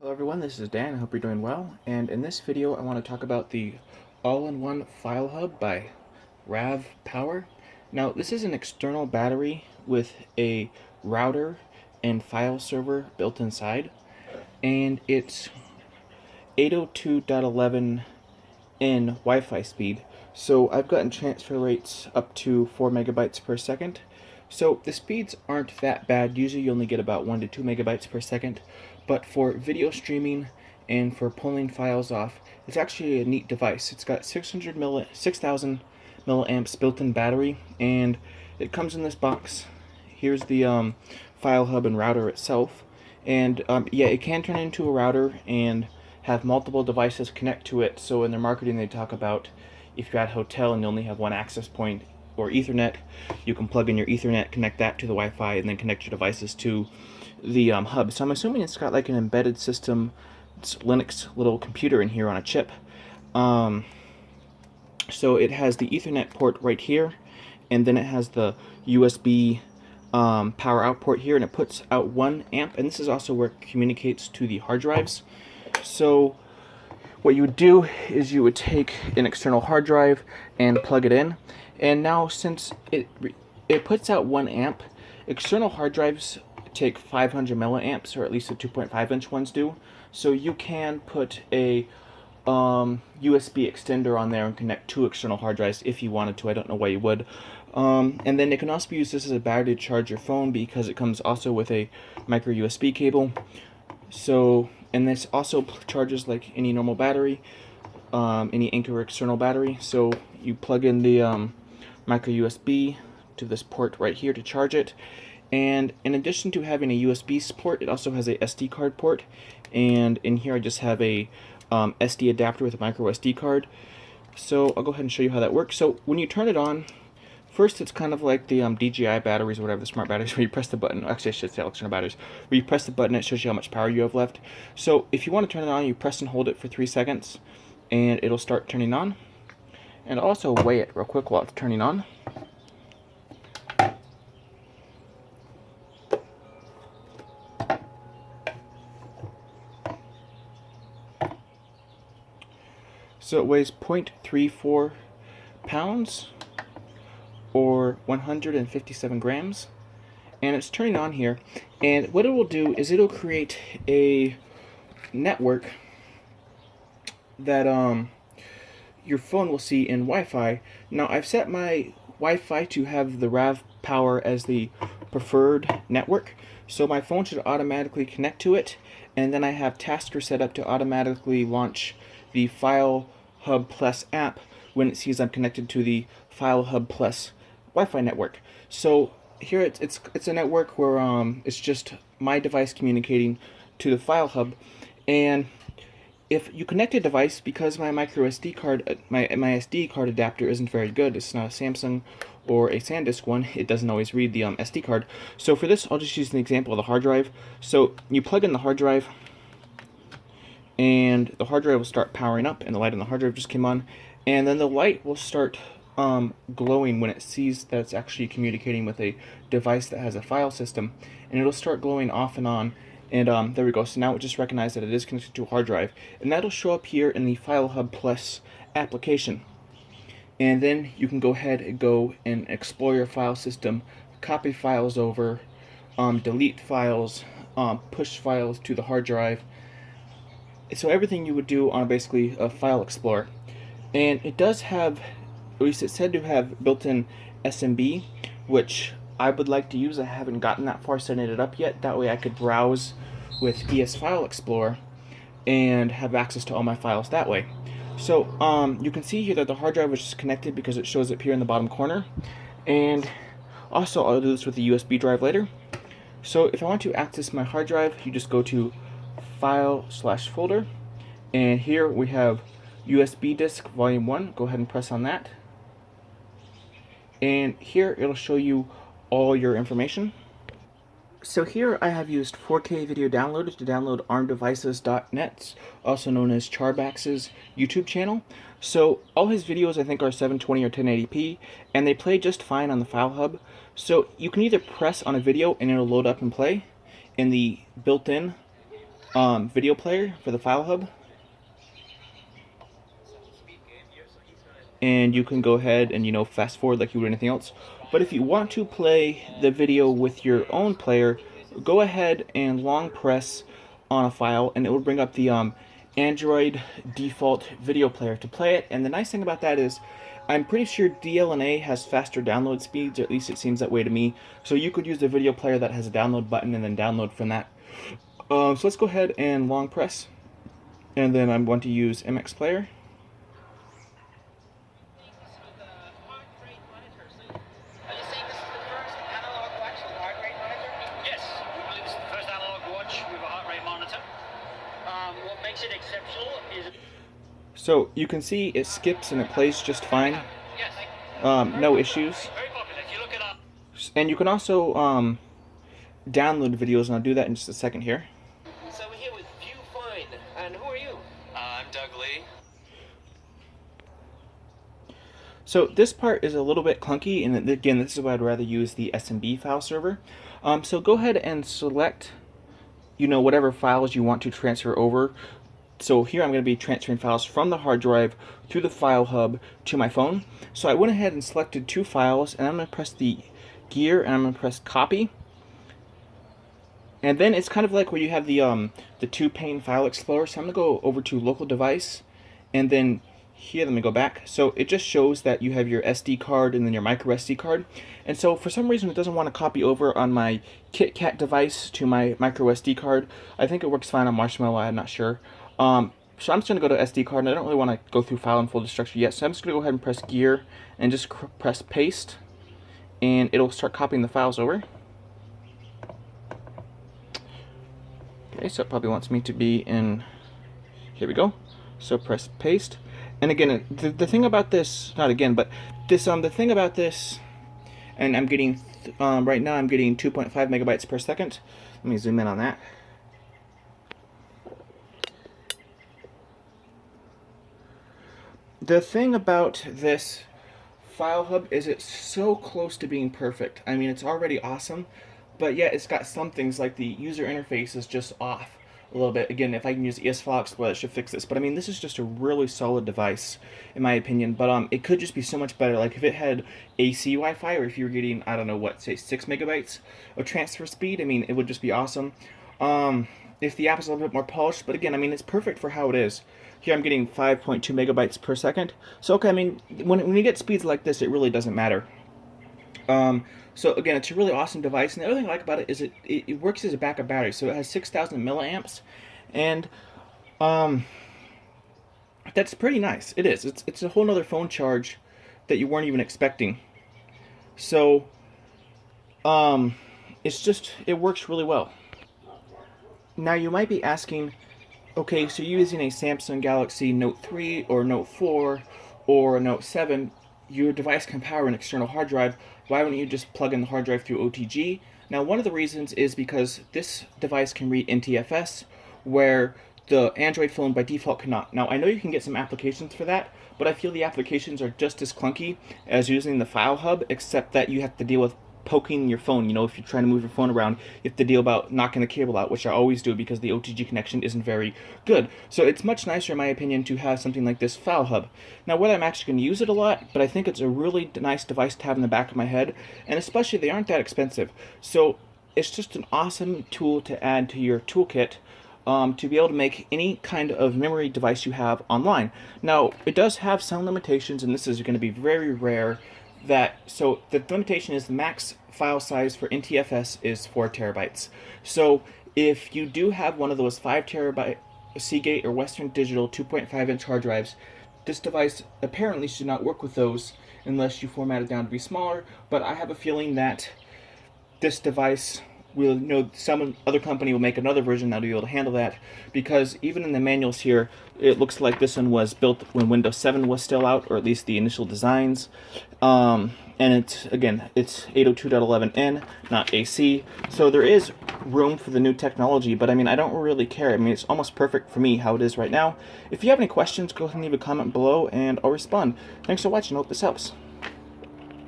Hello everyone, this is Dan. I hope you're doing well. And in this video, I want to talk about the All-in-1 FileHub by RavPower. Now, this is an external battery with a router and file server built inside, and it's 802.11n Wi-Fi speed. So I've gotten transfer rates up to 4 megabytes per second. So the speeds aren't that bad. Usually you only get about 1 to 2 megabytes per second. But for video streaming and for pulling files off, it's actually a neat device. It's got 6,000 milliamps built-in battery, and it comes in this box. Here's the file hub and router itself. And yeah, it can turn into a router and have multiple devices connect to it. So in their marketing, they talk about if you're at a hotel and you only have one access point or Ethernet, you can plug in your Ethernet, connect that to the Wi-Fi, and then connect your devices to the hub. So I'm assuming it's got like an embedded system, it's Linux little computer in here on a chip. So it has the Ethernet port right here, and then it has the USB power out port here, and it puts out 1 amp, and this is also where it communicates to the hard drives. So what you would do is you would take an external hard drive and plug it in, and now since it puts out 1 amp, external hard drives take 500 milliamps, or at least the 2.5-inch ones do. So you can put a USB extender on there and connect 2 external hard drives if you wanted to. I don't know why you would. And then it can also be used this as a battery to charge your phone, because it comes also with a micro USB cable. So, and this also charges like any normal battery, any Anchor external battery. So you plug in the micro USB to this port right here to charge it. And in addition to having a USB port, it also has a SD card port. And in here I just have a SD adapter with a micro SD card. So I'll go ahead and show you how that works. So when you turn it on, first it's kind of like the DJI batteries or whatever, the smart batteries, where you press the button. Actually, I should say external batteries. Where you press the button, it shows you how much power you have left. So if you want to turn it on, you press and hold it for 3 seconds, and it'll start turning on. And also weigh it real quick while it's turning on. So it weighs 0.34 pounds, or 157 grams, and it's turning on here. And what it will do is it'll create a network that your phone will see in Wi-Fi. Now I've set my Wi-Fi to have the RavPower as the preferred network, so my phone should automatically connect to it, and then I have Tasker set up to automatically launch the FileHub Plus app when it sees I'm connected to the FileHub Plus Wi-Fi network. So here it's a network where it's just my device communicating to the FileHub, and if you connect a device, because my micro SD card, my SD card adapter isn't very good, it's not a Samsung or a SanDisk one, it doesn't always read the SD card. So for this, I'll just use an example of the hard drive. So you plug in the hard drive, and the hard drive will start powering up, and the light on the hard drive just came on, and then the light will start glowing when it sees that it's actually communicating with a device that has a file system, and it'll start glowing off and on. And there we go. So now it just recognized that it is connected to a hard drive, and that'll show up here in the FileHub Plus application. And then you can go ahead and explore your file system, copy files over, delete files, push files to the hard drive. So everything you would do on basically a file explorer. And it does have, at least it's said to have built-in SMB, which I would like to use. I haven't gotten that far setting it up yet. That way I could browse with ES File Explorer and have access to all my files that way. So you can see here that the hard drive was just connected because it shows up here in the bottom corner. And also I'll do this with the USB drive later. So if I want to access my hard drive, you just go to File/Folder, and here we have USB disk volume 1. Go ahead and press on that, and here it'll show you all your information. So here I have used 4K video downloaders to download armdevices.net, also known as Charbax's YouTube channel. So all his videos I think are 720 or 1080p, and they play just fine on the FileHub. So you can either press on a video and it'll load up and play in the built-in video player for the FileHub. And you can go ahead and, you know, fast forward like you would anything else. But if you want to play the video with your own player, go ahead and long press on a file and it will bring up the Android default video player to play it. And the nice thing about that is I'm pretty sure DLNA has faster download speeds, or at least it seems that way to me. So you could use the video player that has a download button and then download from that. So let's go ahead and long press. And then I'm going to use MX Player. So you can see it skips and it plays just fine. No issues. And you can also download videos, and I'll do that in just a second here. So we're here with Viewfind, and who are you? I'm Doug Lee. So this part is a little bit clunky, and again, this is why I'd rather use the SMB file server. So go ahead and select, you know, whatever files you want to transfer over. So here I'm going to be transferring files from the hard drive through the FileHub to my phone. So I went ahead and selected 2 files, and I'm going to press the gear and I'm going to press copy. And then it's kind of like where you have the 2-pane file explorer. So I'm going to go over to local device, and then here, let me go back. So it just shows that you have your SD card and then your micro SD card. And so for some reason it doesn't want to copy over on my KitKat device to my micro SD card. I think it works fine on Marshmallow, I'm not sure. So I'm just going to go to SD card, and I don't really want to go through file and folder structure yet. So I'm just going to go ahead and press gear and just press paste, and it'll start copying the files over. Okay, so it probably wants me to be in, here we go. So press paste. And again, the thing about this, not again, but this, the thing about this, and I'm getting, right now I'm getting 2.5 megabytes per second. Let me zoom in on that. The thing about this FileHub is it's so close to being perfect. I mean, it's already awesome, but yet it's got some things like the user interface is just off a little bit. Again, if I can use ES-File Explorer, it should fix this. But I mean, this is just a really solid device, in my opinion. But it could just be so much better. Like if it had AC Wi-Fi, or if you were getting, I don't know what, say 6 megabytes of transfer speed, I mean, it would just be awesome. If the app is a little bit more polished, but again, I mean, it's perfect for how it is. Here I'm getting 5.2 megabytes per second. So okay, I mean, when you get speeds like this, it really doesn't matter. So again, it's a really awesome device, and the other thing I like about it is it works as a backup battery. So it has 6,000 milliamps, and that's pretty nice. It is. It's a whole nother phone charge that you weren't even expecting. So it works really well. Now you might be asking, okay, so you're using a Samsung Galaxy Note 3 or Note 4 or Note 7, your device can power an external hard drive. Why wouldn't you just plug in the hard drive through OTG? Now, one of the reasons is because this device can read NTFS, where the Android phone by default cannot. Now, I know you can get some applications for that, but I feel the applications are just as clunky as using the FileHub, except that you have to deal with poking your phone. You know, if you're trying to move your phone around, you have to deal about knocking the cable out, which I always do because the OTG connection isn't very good. So it's much nicer, in my opinion, to have something like this FileHub. Now, whether I'm actually going to use it a lot, but I think it's a really nice device to have in the back of my head, and especially they aren't that expensive. So it's just an awesome tool to add to your toolkit to be able to make any kind of memory device you have online. Now, it does have some limitations, and this is going to be very rare. So the limitation is the max file size for NTFS is 4 terabytes. So if you do have one of those 5 terabyte Seagate or Western Digital 2.5-inch hard drives, this device apparently should not work with those unless you format it down to be smaller. But I have a feeling that this device will, you know, some other company will make another version that'll be able to handle that, because even in the manuals here, it looks like this one was built when Windows 7 was still out, or at least the initial designs. And it's 802.11n, not AC. So there is room for the new technology, but I mean, I don't really care. I mean, it's almost perfect for me how it is right now. If you have any questions, go ahead and leave a comment below and I'll respond. Thanks for watching. I hope this helps.